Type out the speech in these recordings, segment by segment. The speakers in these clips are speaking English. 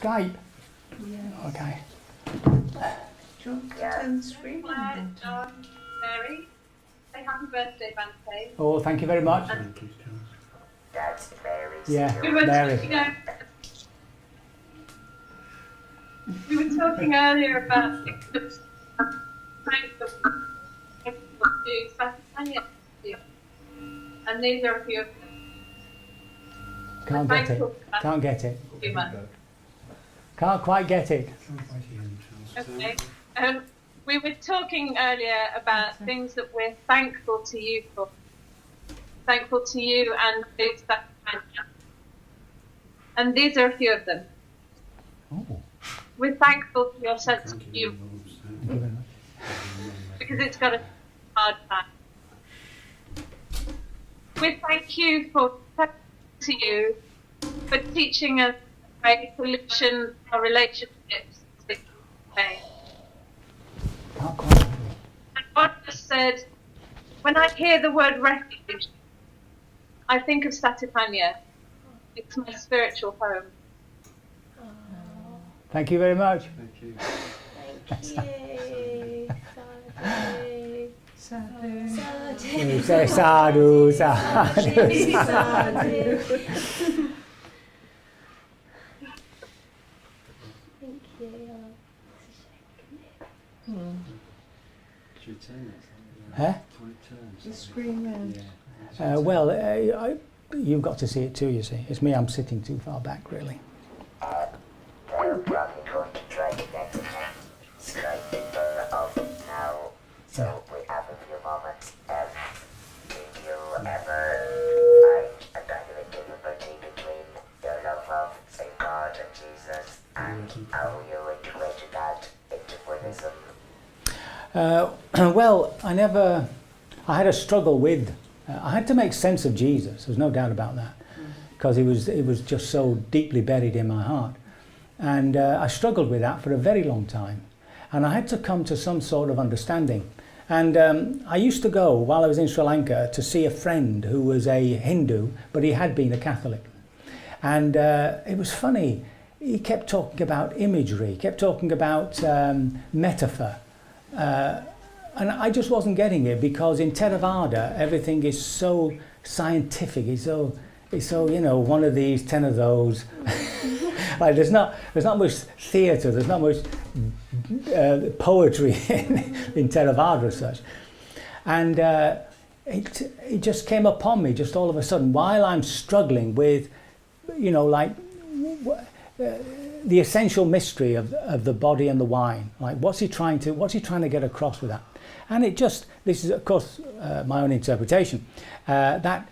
Skype? Yeah. Okay. Do you want to turn the screen on? Mary, say happy birthday, Bhante. Oh, thank you very much. That's Mary's. Yeah, We were Mary. We were talking earlier about things and these are a few of them. Can't get it. Can't get it. Can't quite get it. Okay. We were talking earlier about things that we're thankful to you for. Thankful to you and those that and these are a few of them. Oh, We're thankful for your sense of humour thank you very much. because it's got a hard time. We thank you for teaching us a solution for relationships. Okay. Can't quite. And God just said, when I hear the word refuge, I think of Satipanya. It's my spiritual home. Thank you very much. Thank you. You say sadhu, sadhu, sadhu. Thank you. Should we turn it? Huh? Can we turn The screen round. Yeah. Well, you've got to see it too, you see. It's me, I'm sitting too far back, really. We're probably going to try to get the Skype off now. So we have a few moments. Did you ever find a kind of equilibrium between your love of Saint God and Jesus and how you integrated that into Buddhism? Well, I had a struggle with, I had to make sense of Jesus, there's no doubt about that, because it was just so deeply buried in my heart. And I struggled with that for a very long time. And I had to come to some sort of understanding. And I used to go, while I was in Sri Lanka, to see a friend who was a Hindu, but he had been a Catholic. And it was funny, he kept talking about imagery, he kept talking about metaphor. And I just wasn't getting it, because in Theravada everything is so scientific, it's so one of these, 10 of those. Like there's not much theatre, there's not much poetry in Theravada as such. And it just came upon me just all of a sudden while I'm struggling with, the essential mystery of the body and the wine. Like what's he trying to get across with that? And this is of course my own interpretation, that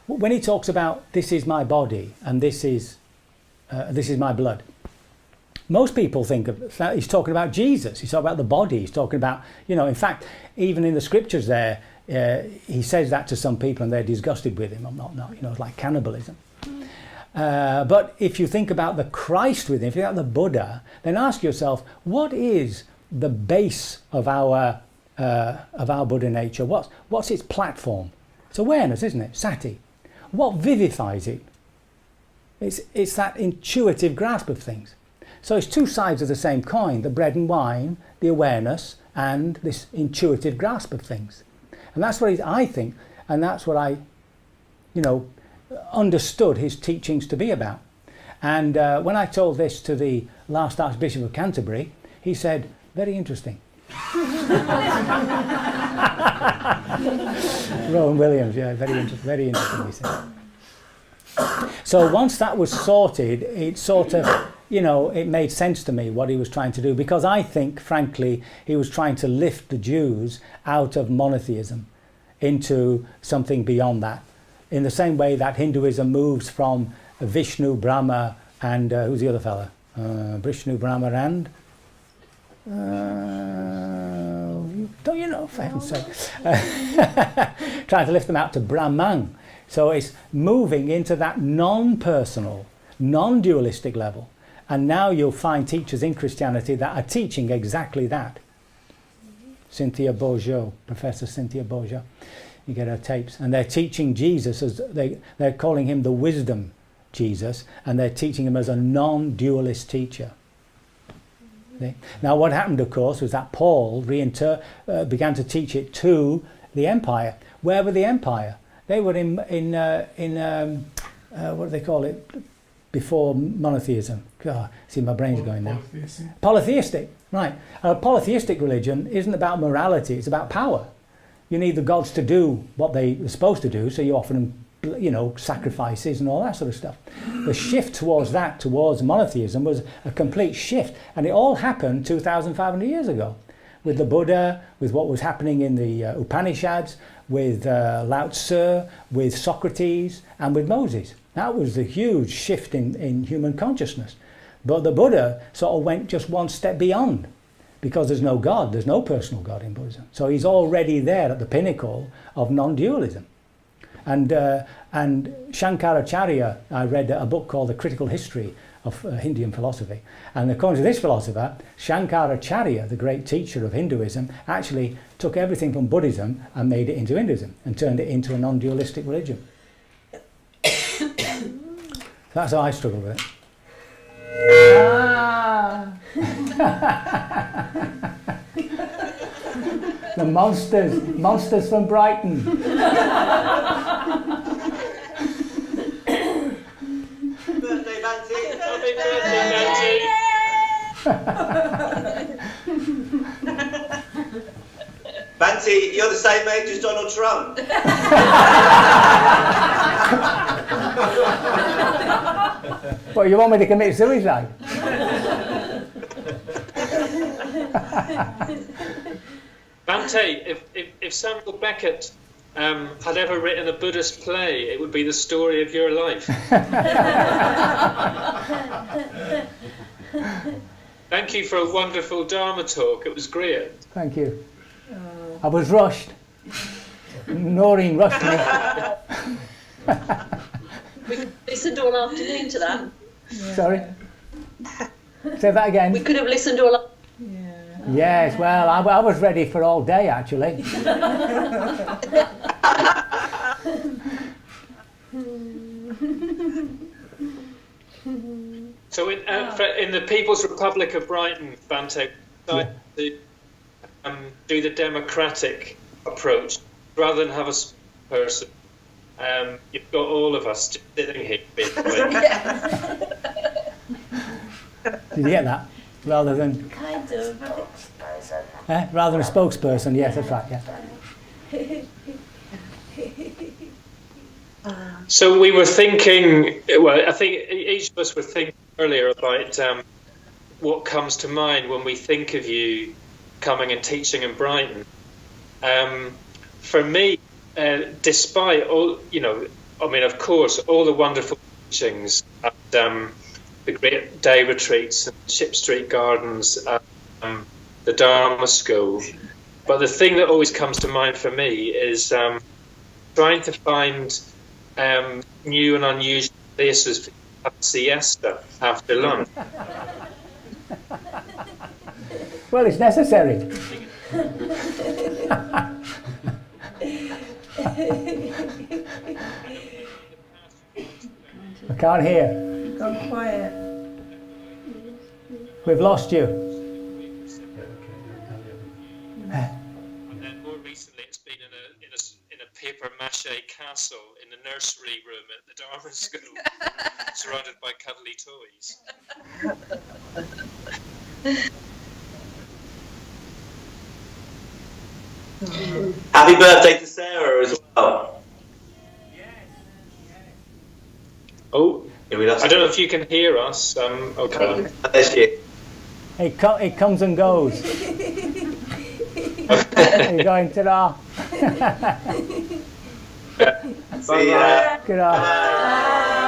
when he talks about this is my body and this is my blood, most people think of that he's talking about Jesus. He's talking about the body. He's talking about, in fact, even in the scriptures there, he says that to some people and they're disgusted with him. I'm not, it's like cannibalism. But if you think about the Christ within, if you think about the Buddha, then ask yourself, what is the base of our Buddha nature? What's its platform? It's awareness, isn't it? Sati. What vivifies it? It's that intuitive grasp of things. So it's two sides of the same coin, the bread and wine, the awareness, and this intuitive grasp of things. And that's what I think, and that's what I, understood his teachings to be about. And when I told this to the last Archbishop of Canterbury, he said, very interesting. Rowan Williams, yeah, very interesting, he said. So once that was sorted, it sort of, it made sense to me what he was trying to do, because I think, frankly, he was trying to lift the Jews out of monotheism into something beyond that. In the same way that Hinduism moves from Vishnu, Brahma, and who's the other fella? Vishnu, Brahma, and don't you know, for heaven's sake? Trying to lift them out to Brahman. So it's moving into that non-personal, non-dualistic level. And now you'll find teachers in Christianity that are teaching exactly that. Cynthia Bourgeot, Professor Cynthia Bourgeot. You get her tapes, and they're teaching Jesus as they're calling him the wisdom Jesus, and they're teaching him as a non-dualist teacher. See? Now what happened, of course, was that Paul began to teach it to the empire. Where were the empire? They were in what do they call it? Before monotheism. God, see, my brain's going now. Polytheistic, right. A polytheistic religion isn't about morality, it's about power. You need the gods to do what they are supposed to do, so you offer them, sacrifices and all that sort of stuff. The shift towards monotheism, was a complete shift, and it all happened 2,500 years ago. With the Buddha, with what was happening in the Upanishads, with Lao Tzu, with Socrates, and with Moses. That was the huge shift in human consciousness. But the Buddha sort of went just one step beyond, because there's no God, there's no personal God in Buddhism. So he's already there at the pinnacle of non-dualism. And Shankaracharya, I read a book called The Critical History of Hindu philosophy. And according to this philosopher, Shankaracharya, the great teacher of Hinduism, actually took everything from Buddhism and made it into Hinduism and turned it into a non-dualistic religion. That's how I struggle with it. The monsters from Brighton. Birthday, Bhante. Happy birthday, Bhante. Bhante, you're the same age as Donald Trump. What, you want me to commit suicide? Bhante, if Samuel Beckett had ever written a Buddhist play, it would be the story of your life. Thank you for a wonderful Dharma talk. It was great. Thank you. I was rushed. Noreen rushed me. We listened all afternoon to that. Yeah. Sorry? Say that again. We could have listened all. Yeah. Yes, well, I was ready for all day, actually. So in the People's Republic of Brighton, Bhante, to do the democratic approach, rather than have a person, you've got all of us just sitting here. Did you get that? Rather than... Kind of. rather than a spokesperson, yes, that's right, yeah. So we were thinking, well, I think each of us were thinking earlier about what comes to mind when we think of you coming and teaching in Brighton. For me, despite all, of course, all the wonderful teachings at the great day retreats, Ship Street Gardens, the Dharma School, but the thing that always comes to mind for me is trying to find new and unusual places for a siesta after lunch. Well, it's necessary. I can't hear. Gone quiet. We've lost you. And then more recently, it's been in a paper mache castle in the nursery room at the Dharma School, surrounded by cuddly toys. Happy birthday to Sarah as well. Oh, Yeah, we lost I don't know if you can hear us. Okay. There she is. It comes and goes. You're going ta-da. See ya. Good eye.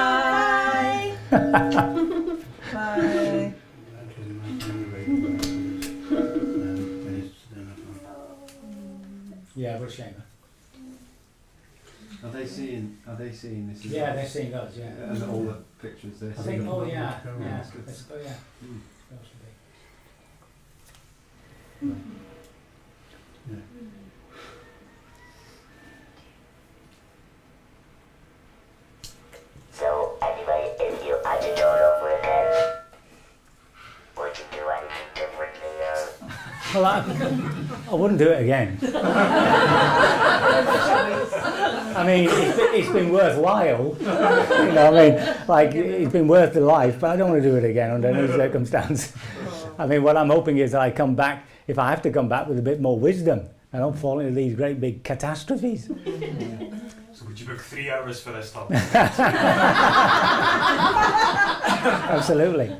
Bye. Bye. Yeah, we're shame. Are they seeing this as Yeah, well? they're seeing us, yeah. And all the pictures they're I seeing? think, oh yeah, yeah. That's good. Let's go, yeah. Mm. Supposed to be. Yeah. So anyway, Well, I wouldn't do it again. I mean, it's been worthwhile. You know, I mean, like, it's been worth the life, but I don't want to do it again under any circumstance. I mean, what I'm hoping is that I come back, if I have to come back, with a bit more wisdom. I don't fall into these great big catastrophes. So would you book 3 hours for this talk? Absolutely.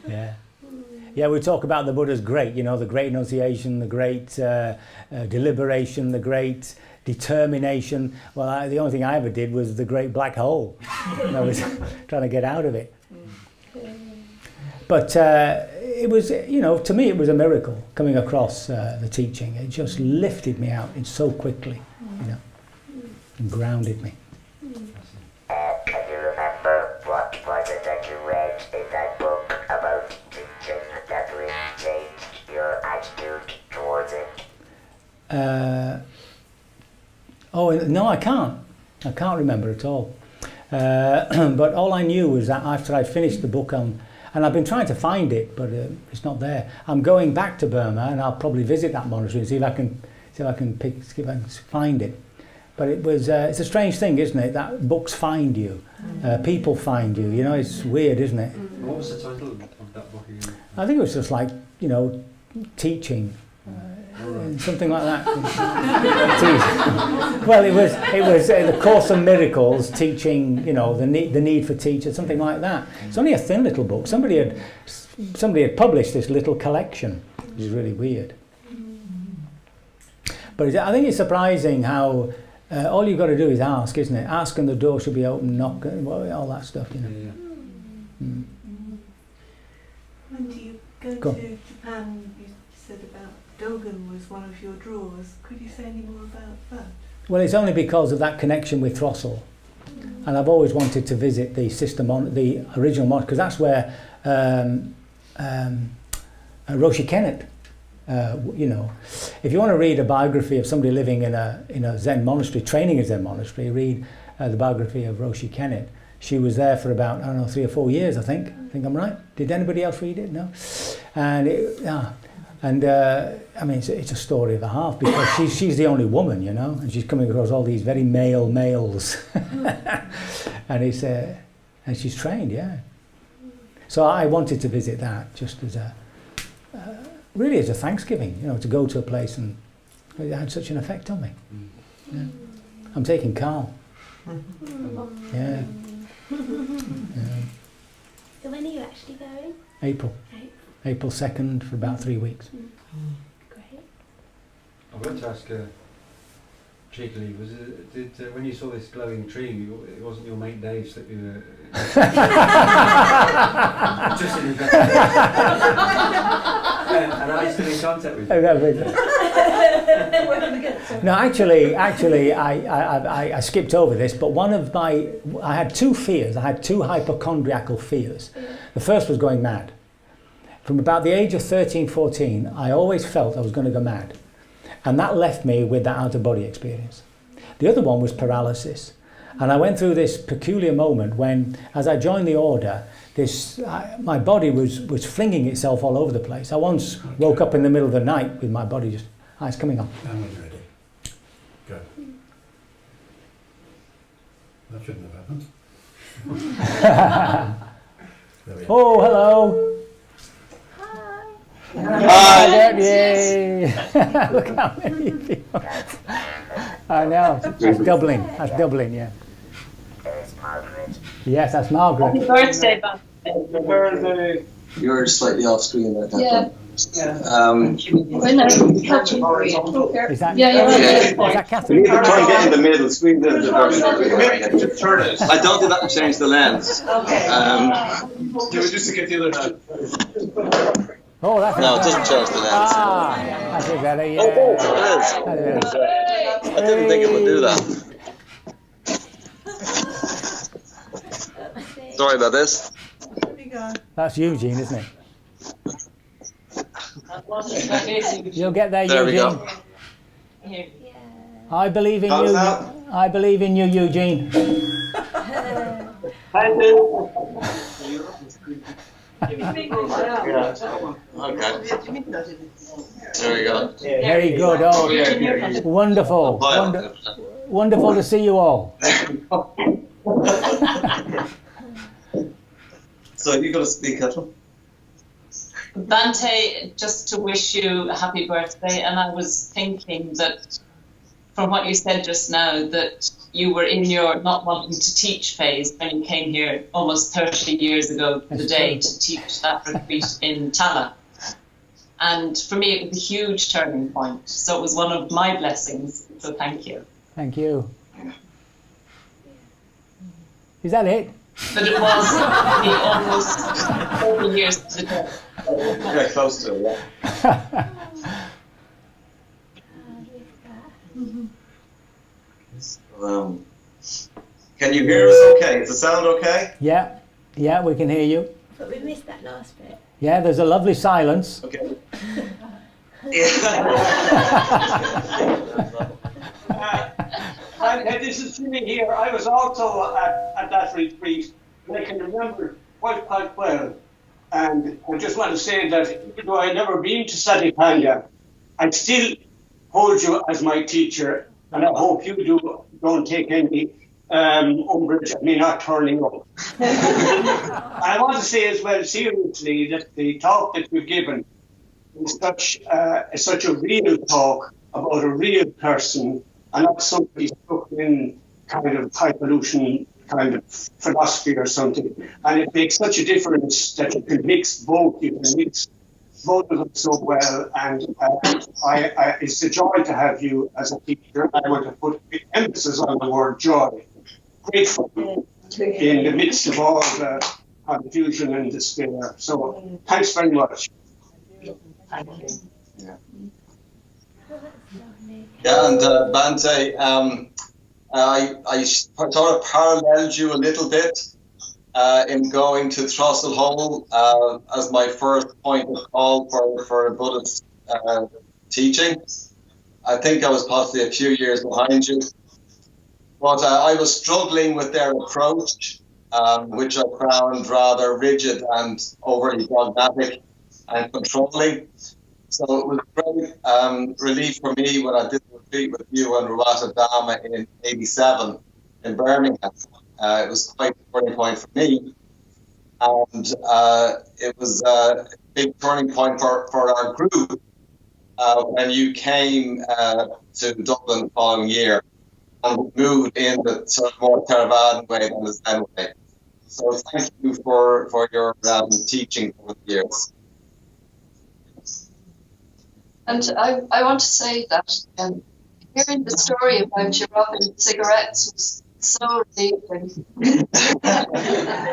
Yeah. Yeah, we talk about the Buddha's great, you know, the great enunciation, the great deliberation, the great determination. Well, the only thing I ever did was the great black hole. I was trying to get out of it. But it was, you know, to me it was a miracle coming across the teaching. It just lifted me out so quickly, you know, and grounded me. Can you remember what was it that you read in that book about teaching that really changed your attitude towards it? No, I can't. I can't remember at all. But all I knew was that after I finished the book on, and I've been trying to find it, but it's not there. I'm going back to Burma, and I'll probably visit that monastery and see if I can find it. But it was it's a strange thing, isn't it? That books find you, people find you. You know, it's weird, isn't it? What was the title of that book again? I think it was just like, you know, teaching. Something like that. Well, it was the Course of Miracles, teaching, you know, the need for teachers, something like that. It's only a thin little book. Somebody had published this little collection, which is really weird. But I think it's surprising how all you've got to do is ask, isn't it? Ask and the door should be open. Knock, all that stuff, you know. Yeah. When do you go to Japan? You said about Dogen was one of your drawers. Could you say any more about that? Well, it's only because of that connection with Throstle. And I've always wanted to visit the the original monastery, because that's where Roshi Kennett, you know, if you want to read a biography of somebody living in a Zen monastery, training in a Zen monastery, read the biography of Roshi Kennett. She was there for about, I don't know, 3 or 4 years, I think. I think I'm right. Did anybody else read it? No? And I mean, it's a story of a half, because she's the only woman, you know, and she's coming across all these very males, and she's trained, yeah. So I wanted to visit that just as really as a thanksgiving, you know, to go to a place, and it had such an effect on me. Yeah. I'm taking Carl. Yeah. So when are you actually going? April 2nd for about 3 weeks. Great. I want to ask cheekily, when you saw this glowing tree, it wasn't your mate Dave's that you were just in and I still in contact with you? No, actually, I skipped over this, but I had 2 fears. I had 2 hypochondriacal fears. The first was going mad. From about the age of 13, 14, I always felt I was going to go mad. And that left me with that out-of-body experience. The other one was paralysis. And I went through this peculiar moment when, as I joined the order, my body was flinging itself all over the place. I once woke up in the middle of the night with my body just, it's coming on. I'm ready. Good. That shouldn't have happened. Oh, hello. Hi. Yay. Look how many people. I know. That's Dublin, yeah. Yes, that's Margaret. Happy birthday, Bhante. You're slightly off screen like that. Yeah. When Is that, Is that Catherine? You need to try and get in the middle, screen the version. I don't do that to change the lens. Okay. Just to get the other hand. Oh, that's No, it doesn't change the lens. That's it, better, yeah. Oh, it is. I didn't think it would do that. Sorry about this. That's Eugene, isn't it? You'll get there, There we Eugene. go. I believe in you. I believe in you, Eugene. Yeah. Okay. There we go. Very good. Oh, wonderful. Wonderful to see you all. So you got to speak, Catherine? Bhante, just to wish you a happy birthday, and I was thinking that from what you said just now, that you were in your not wanting to teach phase when you came here almost 30 years ago today to teach that retreat in Tala. And for me, it was a huge turning point. So it was one of my blessings. So thank you. Thank you. Is that it? But it was almost 40 years to the day. Yeah, close to it, yeah. Can you hear us okay? Is the sound okay? Yeah, yeah, we can hear you. But we missed that last bit. Yeah, there's a lovely silence. Okay. This is Jimmy here. I was also at that retreat, and I can remember quite well. And I just want to say that even though I've never been to Satipanya, I still hold you as my teacher, and I hope you don't take any umbrage at me not turning up. I want to say as well, seriously, that the talk that you've given is such a real talk about a real person, and not somebody stuck in kind of high pollution kind of philosophy or something. And it makes such a difference that you can mix both. You can mix both of them so well. And it's a joy to have you as a teacher. I want to put big emphasis on the word joy. Grateful in the midst of all the confusion and despair. So thanks very much. Thank you. Yeah, and Bhante, I sort of paralleled you a little bit in going to Throstle Hole as my first point of call for Buddhist teaching. I think I was possibly a few years behind you. But I was struggling with their approach, which I found rather rigid and overly dogmatic and controlling. So it was great relief for me when I did the retreat with you and Ruata Dhamma in '87 in Birmingham. It was quite a turning point for me. And it was a big turning point for our group when you came to Dublin the following year and moved in the sort of more Theravadan way than the Zen way. So thank you for your teaching over the years. And I want to say that hearing the story about your rubbing cigarettes was so relieving.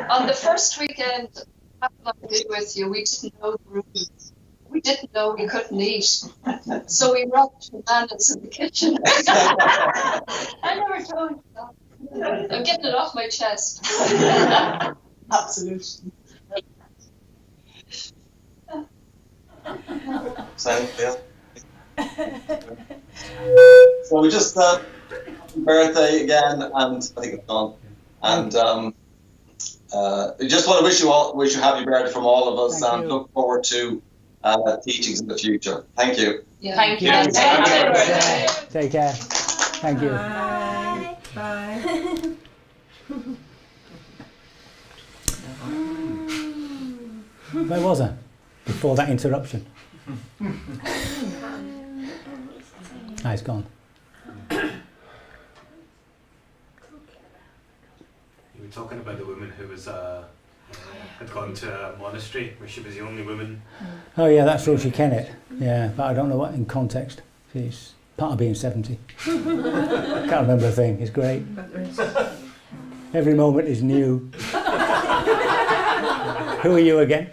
On the first weekend I did with you, we didn't know the rules. We didn't know we couldn't eat. So we rubbed bananas in the kitchen. I never told you that. I'm getting it off my chest. Absolutely. So we just happy birthday again, and I think it's gone. And we just want to wish you happy birthday from all of us, and look forward to teachings in the future. Thank you. Yeah. Thank you. Take care. Thank you. Bye. Bye. Where was I before that interruption? Ah, it's gone. You were talking about the woman who was had gone to a monastery where she was the only woman. Oh yeah, that's Roshi Kennett. Yeah, but I don't know what in context. She's part of being 70. Can't remember a thing. It's great. Every moment is new. Who are you again?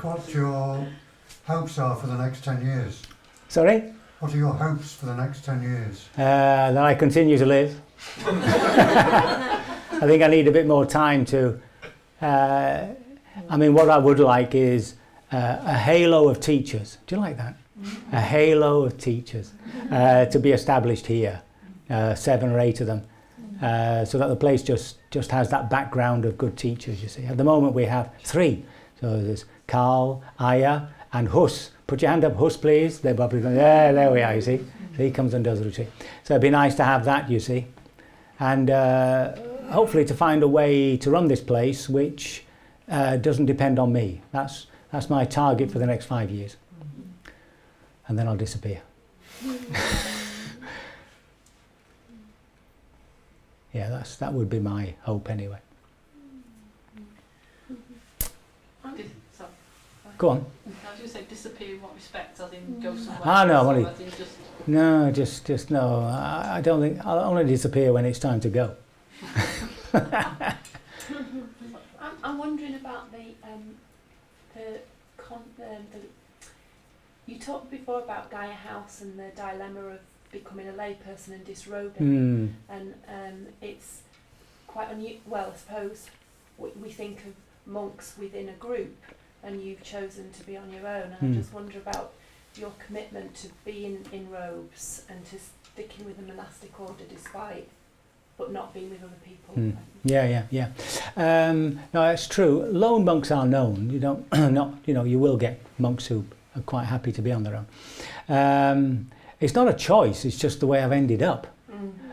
What your hopes are for the next 10 years? Sorry? What are your hopes for the next 10 years? That I continue to live. I think I need a bit more time to... I mean, what I would like is a halo of teachers. Do you like that? A halo of teachers to be established here, 7 or 8 of them. so that the place just has that background of good teachers, you see. At the moment we have 3. So there's Carl, Aya and Hus. Put your hand up, Hus, please. They're probably going, yeah, there we are, you see. So he comes and does the retreat. So it'd be nice to have that, you see. And hopefully to find a way to run this place which doesn't depend on me. That's my target for the next 5 years. And then I'll disappear. Yeah, that would be my hope anyway. Go on. I was going to say disappear in what respect? As in go somewhere? No, just no. I don't think I'll only disappear when it's time to go. I'm wondering about you talked before about Gaia House and the dilemma of becoming a layperson and disrobing, and it's quite unusual. Well, I suppose we think of monks within a group, and you've chosen to be on your own. And I just wonder about your commitment to being in robes and to sticking with the monastic order despite, but not being with other people. Yeah. No, that's true. Lone monks are known. You don't, you will get monks who are quite happy to be on their own. It's not a choice. It's just the way I've ended up.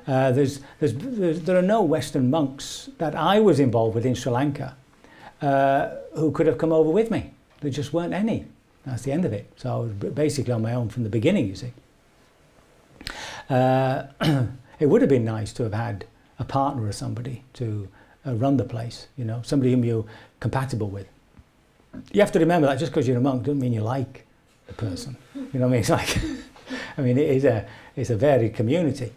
There are no Western monks that I was involved with in Sri Lanka who could have come over with me. There just weren't any. That's the end of it. So I was basically on my own from the beginning, you see. It would have been nice to have had a partner or somebody to run the place, somebody whom you're compatible with. You have to remember that just because you're a monk doesn't mean you like the person. You know what I mean? It's like, it's a varied community.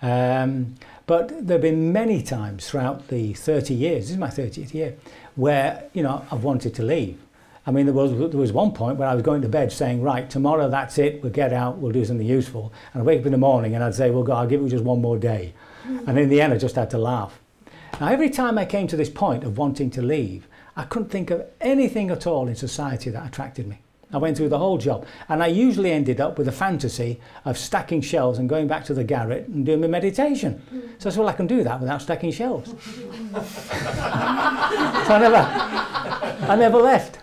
But there have been many times throughout the 30 years, this is my 30th year, where, I've wanted to leave. There was one point where I was going to bed saying, right, tomorrow that's it, we'll get out, we'll do something useful. And I'd wake up in the morning and I'd say, well, God, I'll give you just one more day. And in the end, I just had to laugh. Now, every time I came to this point of wanting to leave, I couldn't think of anything at all in society that attracted me. I went through the whole job, and I usually ended up with a fantasy of stacking shelves and going back to the garret and doing my meditation. So I said, well, I can do that without stacking shelves. So I never left.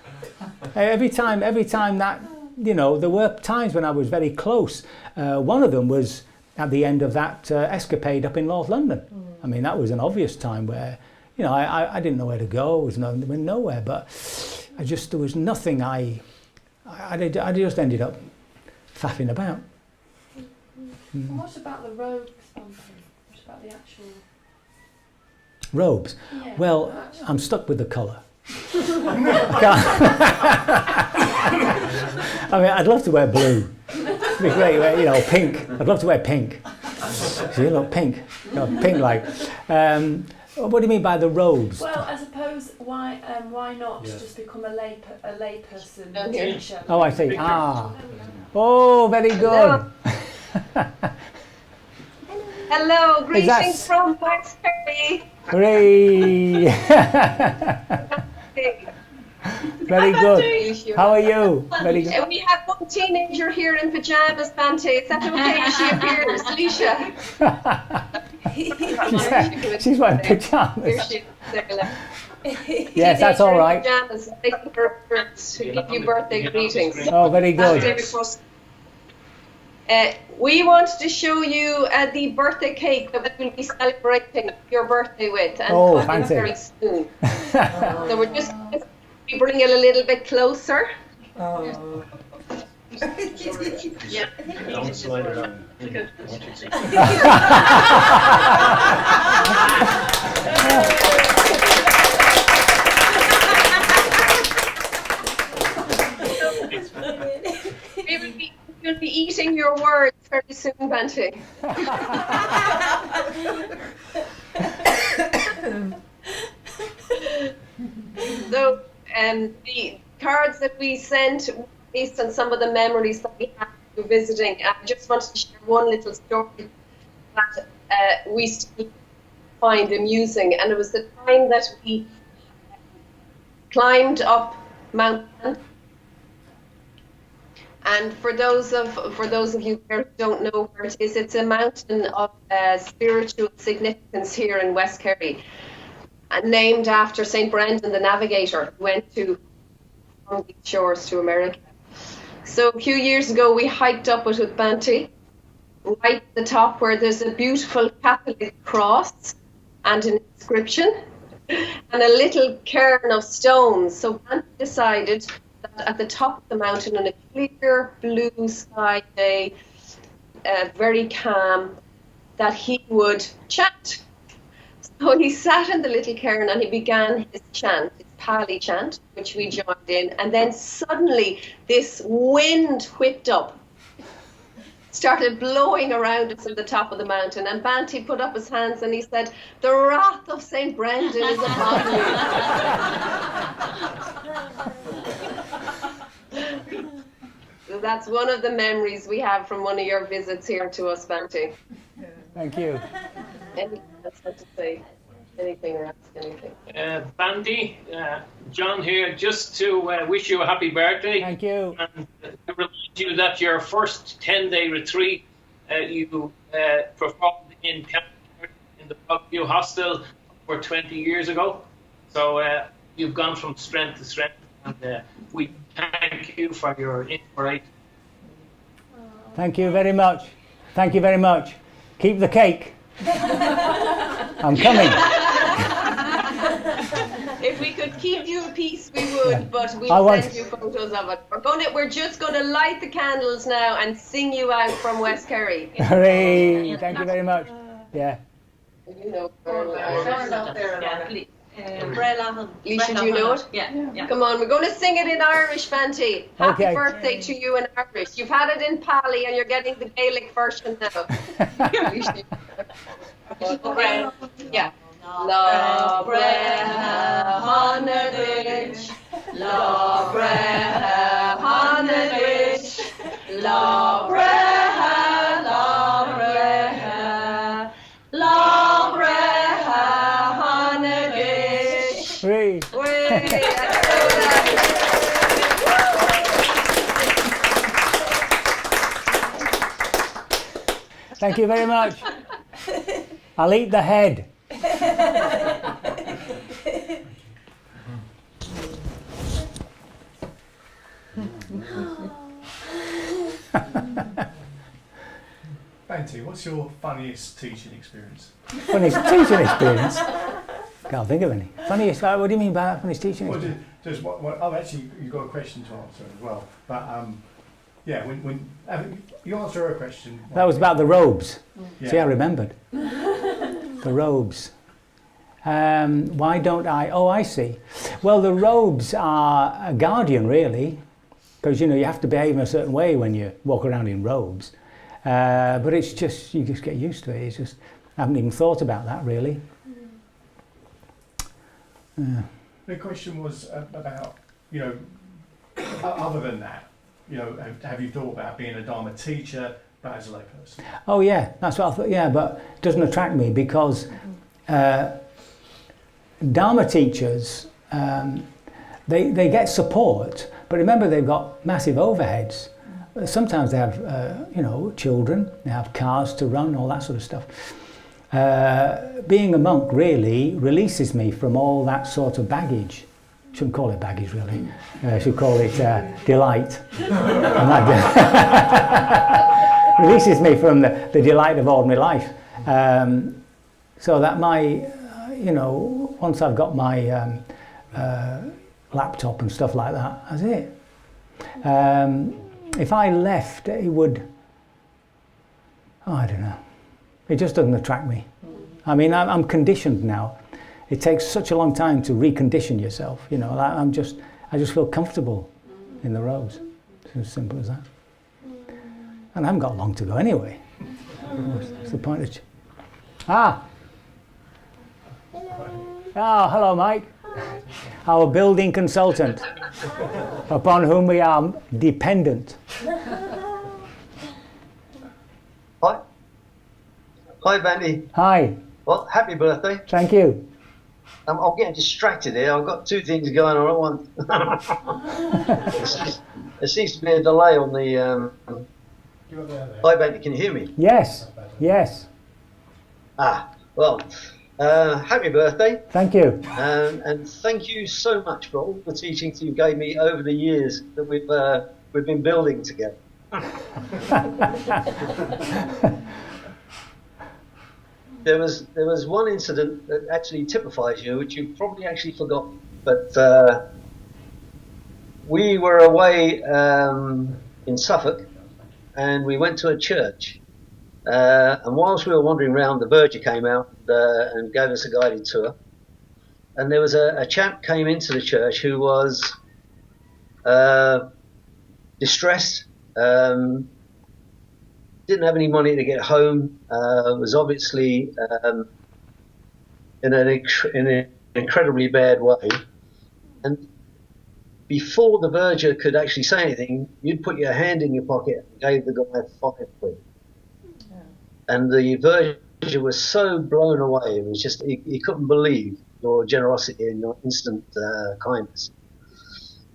Every time that, there were times when I was very close. One of them was at the end of that escapade up in North London. That was an obvious time where, I didn't know where to go. I was nowhere, but there was nothing I just ended up faffing about. And what about the robes, Bhante? What about the actual robes? Yeah, well, I'm stuck with the colour. I'd love to wear blue. It'd be great, pink. I'd love to wear pink. See, look, pink. Pink like. What do you mean by the robes? Well, I suppose why not just become a layperson teacher? Oh, I see. Oh, very good. Hello, greetings from Westbury. Hooray! Very good. How are you? Very good. We have one teenager here in pajamas, Bhante. Is that okay? She appears, Alicia. She's wearing pajamas. Yes, that's all right. Pajamas, to give you birthday greetings. Oh, very good. We wanted to show you the birthday cake that we will be celebrating your birthday with, and coming very soon. So we're just bring it a little bit closer. Oh. Yeah. Don't slide it on. You'll be eating your words very soon, Bhante. So, the cards that we sent based on some of the memories that we had through visiting. I just wanted to share one little story that we still find amusing, and it was the time that we climbed up Mount And for those of you who don't know where it is, it's a mountain of spiritual significance here in West Kerry, named after St. Brendan the Navigator, who went from these shores to America. So a few years ago, we hiked up it with Bhante, right at the top where there's a beautiful Catholic cross and an inscription and a little cairn of stones. So Bhante decided that at the top of the mountain, on a clear blue sky day, very calm, that he would chant. So he sat in the little cairn and he began his chant, his Pali chant, which we joined in, and then suddenly this wind whipped up, started blowing around us at the top of the mountain, and Bhante put up his hands and he said, "The wrath of St. Brendan is upon you." So that's one of the memories we have from one of your visits here to us, Bhante. Thank you. Anything else to say? Anything or ask anything? Bhante, John here, just to wish you a happy birthday. Thank you. And to remind you that your first 10-day retreat, you performed in the Parkview Hostel for 20 years ago. So you've gone from strength to strength, and we thank you for your inspiration. Thank you very much. Thank you very much. Keep the cake. I'm coming. If we could keep you a piece, we would, but we'll send you photos of it. We're just going to light the candles now and sing you out from West Kerry. Hooray! Thank you very much. Yeah. You know, Lisa, do you know it? Yeah. Come on, we're going to sing it in Irish, Bhante. Happy birthday to you in Irish. You've had it in Pali and you're getting the Gaelic version now. Yeah. La breha hanadich, la breha hanadich, la breha, la breha, la breha hanadich. Hooray! Thank you very much. I'll eat the head. Bhante, what's your funniest teaching experience? Funniest teaching experience? Can't think of any. Funniest, what do you mean by that, funniest teaching experience? Just oh, actually, you've got a question to answer as well. But yeah, when you answer a question. That was about the robes. Yeah. See, I remembered. The robes. Why don't I? Oh, I see. Well, the robes are a guardian, really, because you have to behave in a certain way when you walk around in robes. But it's just, you just get used to it. It's just, I haven't even thought about that, really. The question was about, other than that, have you thought about being a Dharma teacher, but as a layperson? Oh yeah, that's what I thought. Yeah, but it doesn't attract me because Dharma teachers, they get support, but remember they've got massive overheads. Sometimes they have, children, they have cars to run, all that sort of stuff. Being a monk really releases me from all that sort of baggage. Shouldn't call it baggage, really. Should call it delight. Releases me from the delight of ordinary life. So that once I've got my laptop and stuff like that, that's it. If I left, it would, I don't know. It just doesn't attract me. I mean, I'm conditioned now. It takes such a long time to recondition yourself. I just feel comfortable in the robes. It's as simple as that. And I haven't got long to go anyway. What's the point of? Hello, Mike. Our building consultant, upon whom we are dependent. Hi, Bhante. Hi. Well, happy birthday. Thank you. I'm getting distracted here. I've got two things going on at once. There seems to be a delay on the. Hi, Bhante, can you hear me? Yes, yes. Well, happy birthday. Thank you. And thank you so much for all the teachings you gave me over the years that we've been building together. There was one incident that actually typifies you, which you probably actually forgot. But we were away in Suffolk, and we went to a church. And whilst we were wandering around, the verger came out and gave us a guided tour. And there was a chap came into the church who was distressed, didn't have any money to get home, was obviously in an incredibly bad way. And before the verger could actually say anything, you'd put your hand in your pocket and gave the guy 5 quid. And the verger was so blown away. It was just, he couldn't believe your generosity and your instant kindness.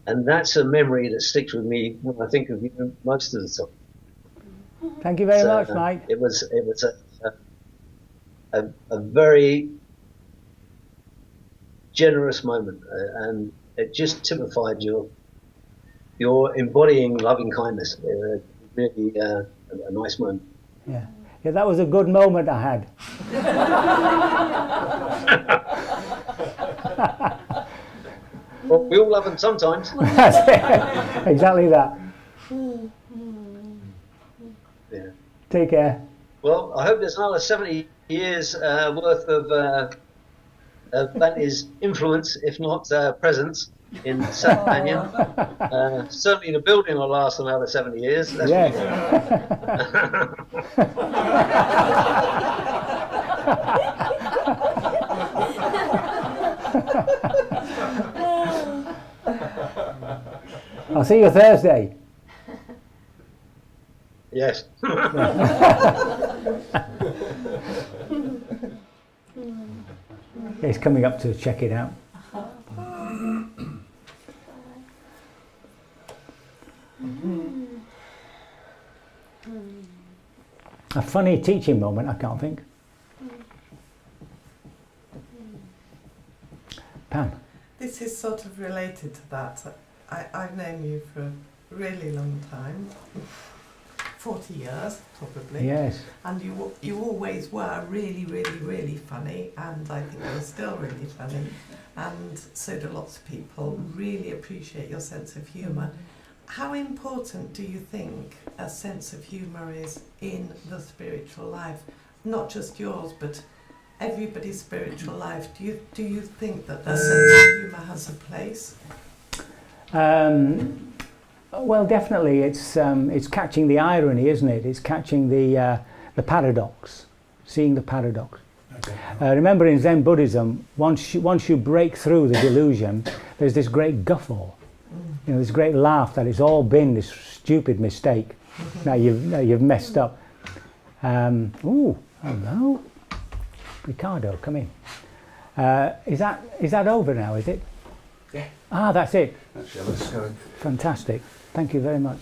And that's a memory that sticks with me when I think of you most of the time. Thank you very much, Mike. It was a very generous moment, and it just typified your embodying loving kindness. Really a nice moment. Yeah. Yeah, that was a good moment I had. Well, we all love them sometimes. Exactly that. Yeah. Take care. Well, I hope there's another 70 years worth of Bhante's influence, if not presence, in South Banyan. Certainly the building will last another 70 years. That's I'll see you Thursday. Yes. He's coming up to check it out. A funny teaching moment, I can't think. Pam. This is sort of related to that. I've known you for a really long time, 40 years probably. Yes. And you always were really, really, really funny, and I think you're still really funny, and so do lots of people. Really appreciate your sense of humour. How important do you think a sense of humour is in the spiritual life? Not just yours, but everybody's spiritual life. Do you think that a sense of humour has a place? Well, definitely, it's catching the irony, isn't it? It's catching the paradox, seeing the paradox. Okay. Remember, in Zen Buddhism, once you break through the delusion, there's this great guffaw, this great laugh that it's all been this stupid mistake. Now you've messed up. Ooh, hello, Ricardo, come in. Is that over now? Is it? Yeah. Ah, that's it. That's let's go. Fantastic. Thank you very much.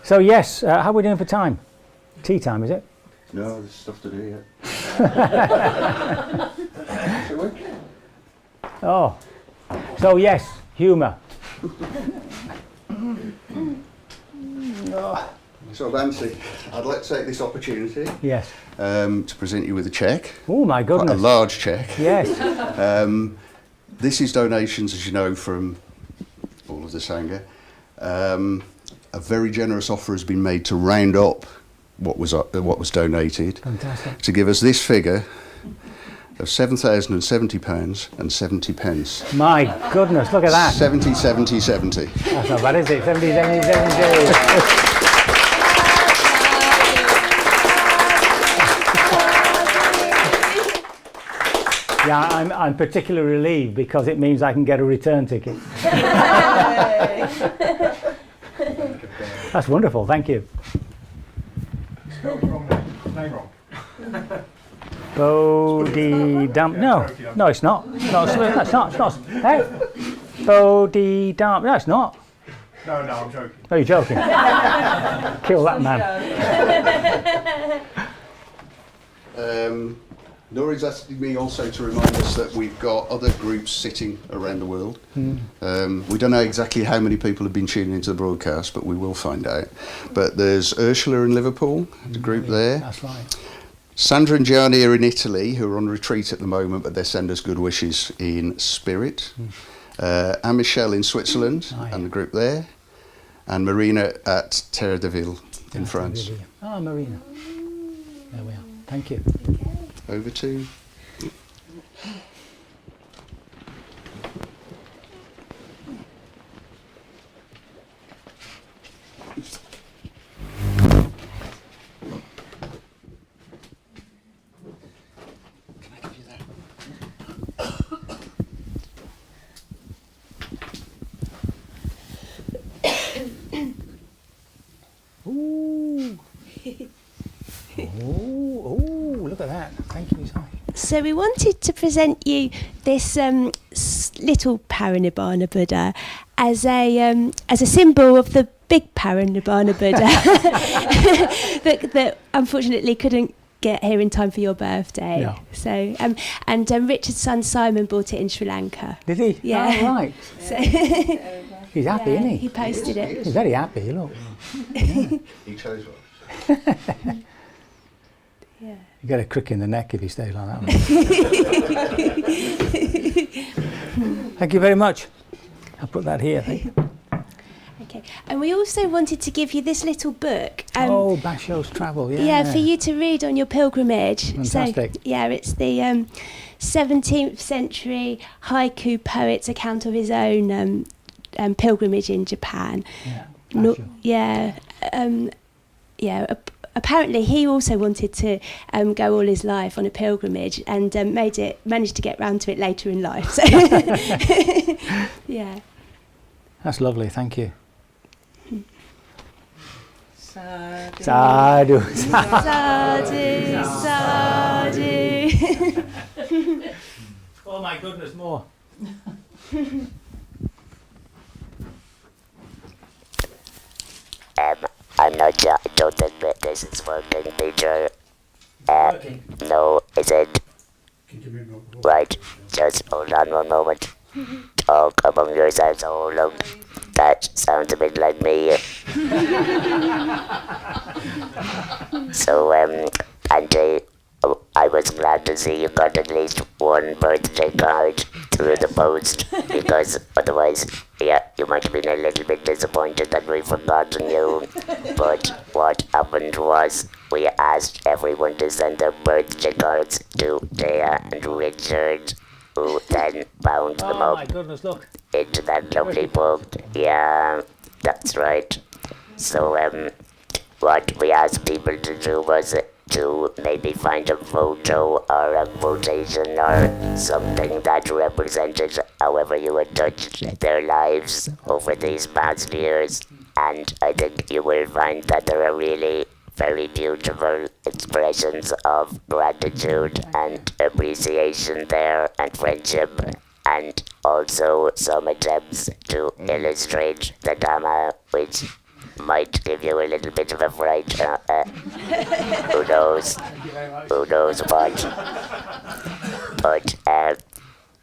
So yes, how are we doing for time? Tea time, is it? No, there's stuff to do yet. Oh, so yes, humour. So Bhante, I'd like to take this opportunity yes. To present you with a cheque. Oh my goodness. Quite a large cheque. Yes. This is donations, as you know, from all of the Sangha. A very generous offer has been made to round up what was donated. Fantastic. To give us this figure of £7,070 and 70 pence. My goodness, look at that. 70, 70, 70. That's not bad, is it? 70, 70, 70. Yeah, I'm particularly relieved because it means I can get a return ticket. That's wonderful, thank you. Spelled wrong. Name wrong. Bodhidhamma. No, it's not. No, it's not. Hey, Bodhidhamma. No, it's not. No, I'm joking. Oh, you're joking. Kill that man. Nori's asking me also to remind us that we've got other groups sitting around the world. We don't know exactly how many people have been tuning into the broadcast, but we will find out. But there's Ursula in Liverpool, the group there. That's right. Sandra and Gianni are in Italy, who are on retreat at the moment, but they send us good wishes in spirit. And Michelle in Switzerland, and the group there. And Marina at Terre de Ville in France. Ah, Marina. There we are. Thank you. Over to... Ooh. Oh, look at that. Thank you, Si. So we wanted to present you this little Parinibbana Buddha as a symbol of the big Parinibbana Buddha that unfortunately couldn't get here in time for your birthday. No. So and Richard's son Simon bought it in Sri Lanka. Did he? Yeah. Oh, right. So he's happy, isn't he? He posted it. He's very happy, look. He chose one. Yeah. You get a crick in the neck if he stays like that. Thank you very much. I'll put that here. Thank you. Okay. And we also wanted to give you this little book. Basho's Travel, yeah. Yeah, for you to read on your pilgrimage. Fantastic. So, yeah, it's the 17th century haiku poet's account of his own pilgrimage in Japan. Yeah. Apparently he also wanted to go all his life on a pilgrimage and managed to get round to it later in life. So yeah. That's lovely, thank you. Sadhu. Sadhu. Sadhu. Sadhu. Oh my goodness, more. I'm not sure. I don't think that this is working, Peter. No, is it? Right, just hold on one moment. Talk among yourselves all along. That sounds a bit like me. So, Andy, I was glad to see you got at least one birthday card through the post, because otherwise, yeah, you might have been a little bit disappointed that we've forgotten you. But what happened was, we asked everyone to send their birthday cards to Dea and Richard, who then bound them up my goodness, look. into that lovely book. Yeah, that's right. So, what we asked people to do was to maybe find a photo or a quotation or something that represented however you had touched their lives over these past years. And I think you will find that there are really very beautiful expressions of gratitude and appreciation there, and friendship, and also some attempts to illustrate the Dhamma, which might give you a little bit of a fright. Who knows? Who knows what? But,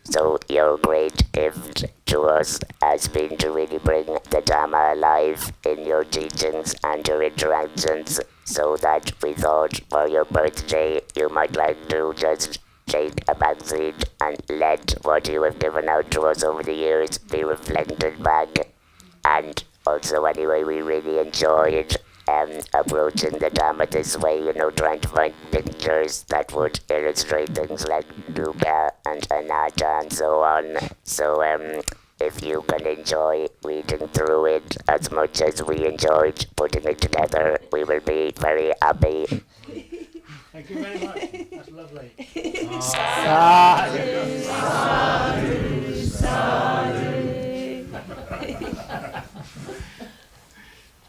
so your great gift to us has been to really bring the Dhamma alive in your teachings and your interactions, so that we thought for your birthday you might like to just take a back seat and let what you have given out to us over the years be reflected back. And also, anyway, we really enjoyed approaching the Dhamma this way, trying to find pictures that would illustrate things like dukkha and anatta and so on. So, if you can enjoy reading through it as much as we enjoyed putting it together, we will be very happy. Thank you very much. That's lovely. Sadhu, sadhu, sadhu.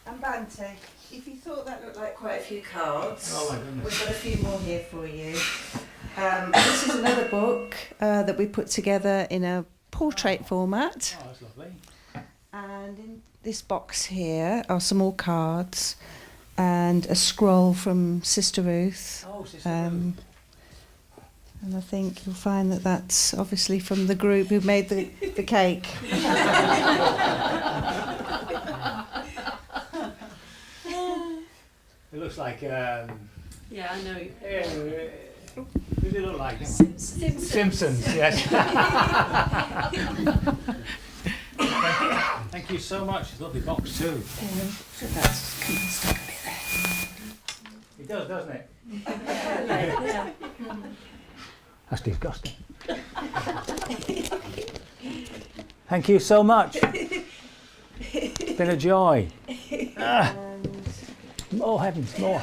And Bhante, if you thought that looked like quite a few cards, oh my goodness, we've got a few more here for you. This is another book that we put together in a portrait format. Oh, that's lovely. And in this box here are some more cards and a scroll from Sister Ruth. Oh, Sister Ruth. And I think you'll find that that's obviously from the group who made the cake. It looks like. Yeah, I know. Who does it look like? Simpsons. Simpsons, yes. Thank you so much. It's a lovely box too. So that's stuck a bit there. It does, doesn't it? Yeah. That's disgusting. Thank you so much. It's been a joy. Oh heavens, more.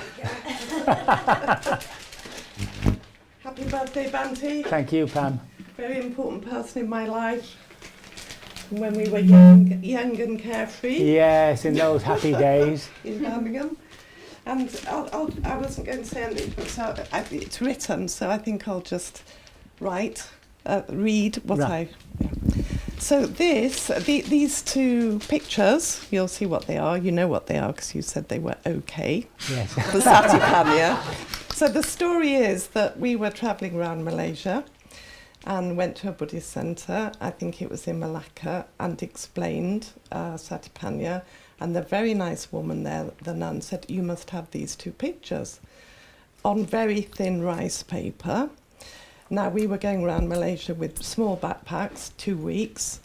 Happy birthday, Bhante. Thank you, Pam. Very important person in my life. When we were young and carefree. Yes, in those happy days. In Birmingham. And I wasn't going to say anything, so it's written, so I think I'll just read what Right. So these two pictures, you'll see what they are. You know what they are because you said they were okay. Yes. The Satipanya. So the story is that we were travelling around Malaysia and went to a Buddhist centre, I think it was in Malacca, and explained Satipanya. And the very nice woman there, the nun, said, you must have these two pictures on very thin rice paper. Now, we were going around Malaysia with small backpacks, 2 weeks,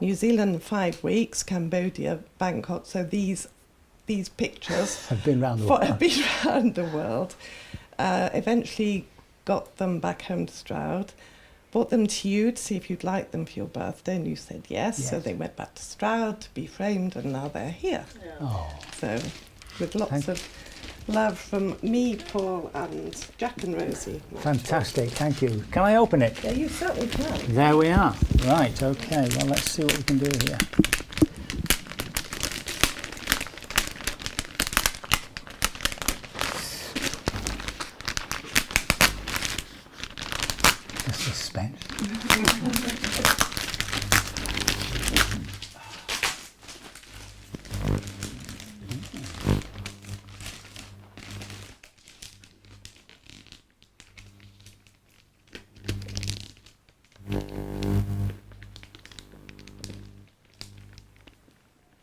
New Zealand 5 weeks, Cambodia, Bangkok. So these pictures have been around the world. Have been around the world. Eventually got them back home to Stroud, brought them to you to see if you'd like them for your birthday, and you said yes. So they went back to Stroud to be framed, and now they're here. Yeah. Oh. So with lots of love from me, Paul, and Jack and Rosie. Fantastic, thank you. Can I open it? Yeah, you certainly can. There we are. Right, okay, well, let's see what we can do here. The suspense.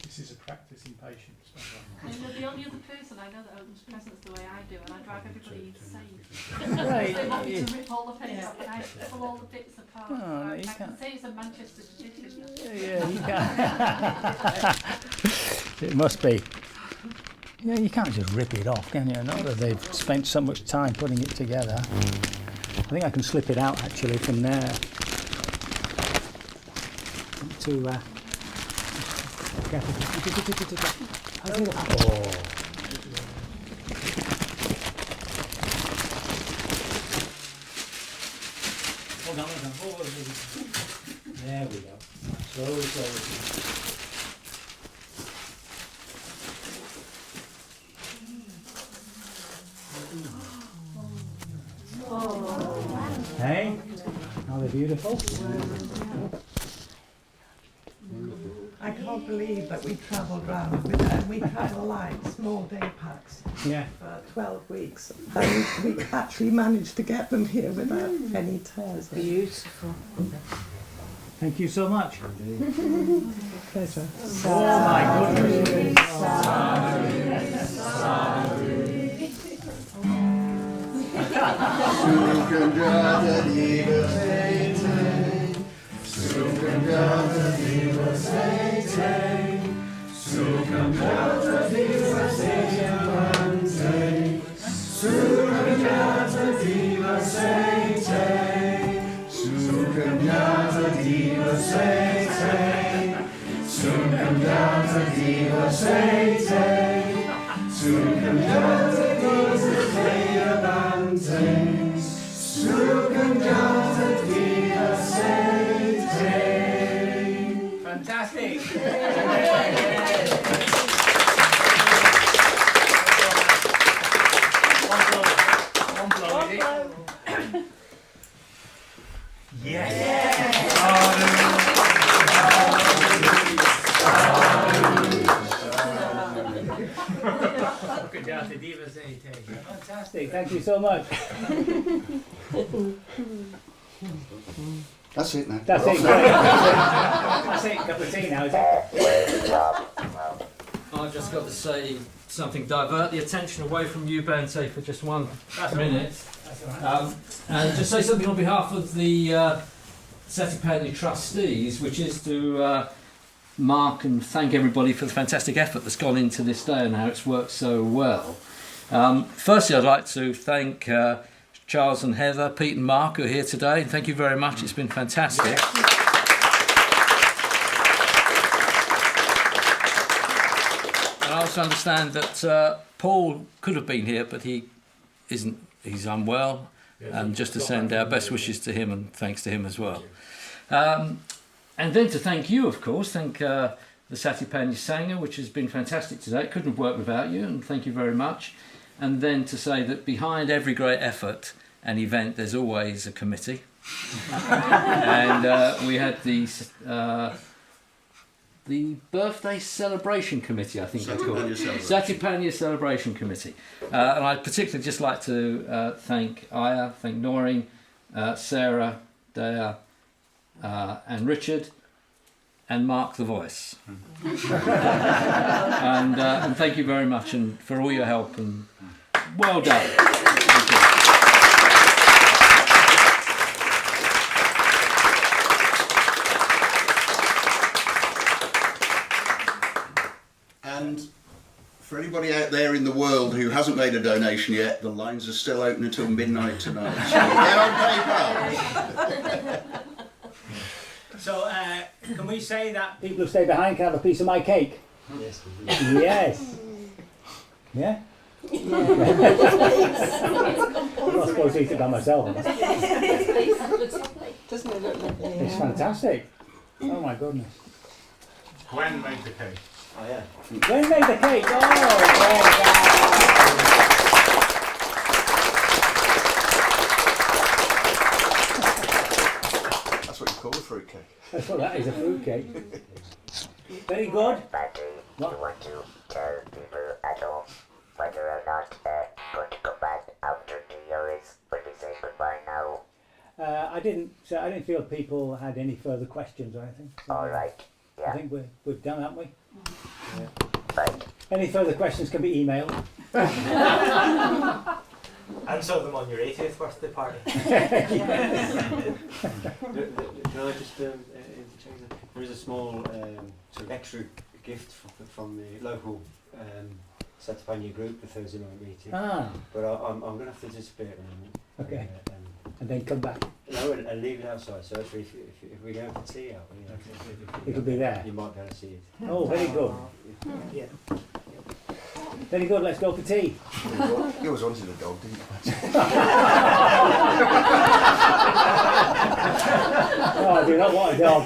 This is a practice in patience. And you're the only other person I know that opens presents the way I do, and I drive everybody insane. Right. They want me to rip all the pages off, and I pull all the bits apart. Oh, no, you I can can't. say it's a Manchester tradition. Yeah, you can't. It must be. Yeah, you can't just rip it off, can you? Not that they've spent so much time putting it together. I think I can slip it out actually from there. To oh. Hold on. There we go. Slowly. Hey, are they beautiful? I can't believe that we travelled round with them. We travel light, small day packs for 12 weeks. And we actually managed to get them here without any tears. Beautiful. Thank you so much. Pleasure. Oh my goodness. Fantastic. Fantastic. Thank you so much. That's it now. That's it. Great. That's it. Cup of tea now, is it? I've just got to say something, divert the attention away from you, Bhante, for just 1 minute. And just say something on behalf of the Satipani trustees, which is to mark and thank everybody for the fantastic effort that's gone into this day and how it's worked so well. Firstly, I'd like to thank Charles and Heather, Pete and Mark, who are here today. Thank you very much. It's been fantastic. And I also understand that Paul could have been here, but he isn't. He's unwell. And just to send our best wishes to him and thanks to him as well. And then to thank you, of course. Thank the Satipani Sangha, which has been fantastic today. It couldn't have worked without you, and thank you very much. And then to say that behind every great effort and event, there's always a committee. And we had the birthday celebration committee, I think they call it. Satipanya Celebration Committee. And I'd particularly just like to thank Aya, thank Noreen, Sarah, Dea, and Richard, and Mark the voice. And thank you very much and for all your help, and well done. Thank you. And for anybody out there in the world who hasn't made a donation yet, the lines are still open until midnight tonight. So get on PayPal. So, can we say that people who stay behind can have a piece of my cake? Yes. Yes. Yeah? I'm not supposed to eat it by myself. Doesn't it look lovely? It's fantastic. Oh my goodness. Gwen made the cake. Oh yeah. Gwen made the cake. Oh, That's what you call a fruit cake. that's what that is, a fruit cake. Very good. Bhante, do you want to tell people at home whether or not they're going to come back after New Year is when we say goodbye now? I didn't feel people had any further questions or anything. So All right. Yeah. I think we're done, aren't we? Yeah. Right. Any further questions can be emailed. Answer them on your 80th birthday party. Can I just interchange that? There is a small sort of extra gift from the local Satipanya group, the Thursday night meeting. Ah. But I'm going to have to disappear in a minute. Okay. And then come back. No, and leave it outside. So if we go for tea out, It'll be there. You might be able to see it. Oh, very good. Yeah. Very good, let's go for tea. You always wanted a dog, didn't you? Oh, I do not want a dog.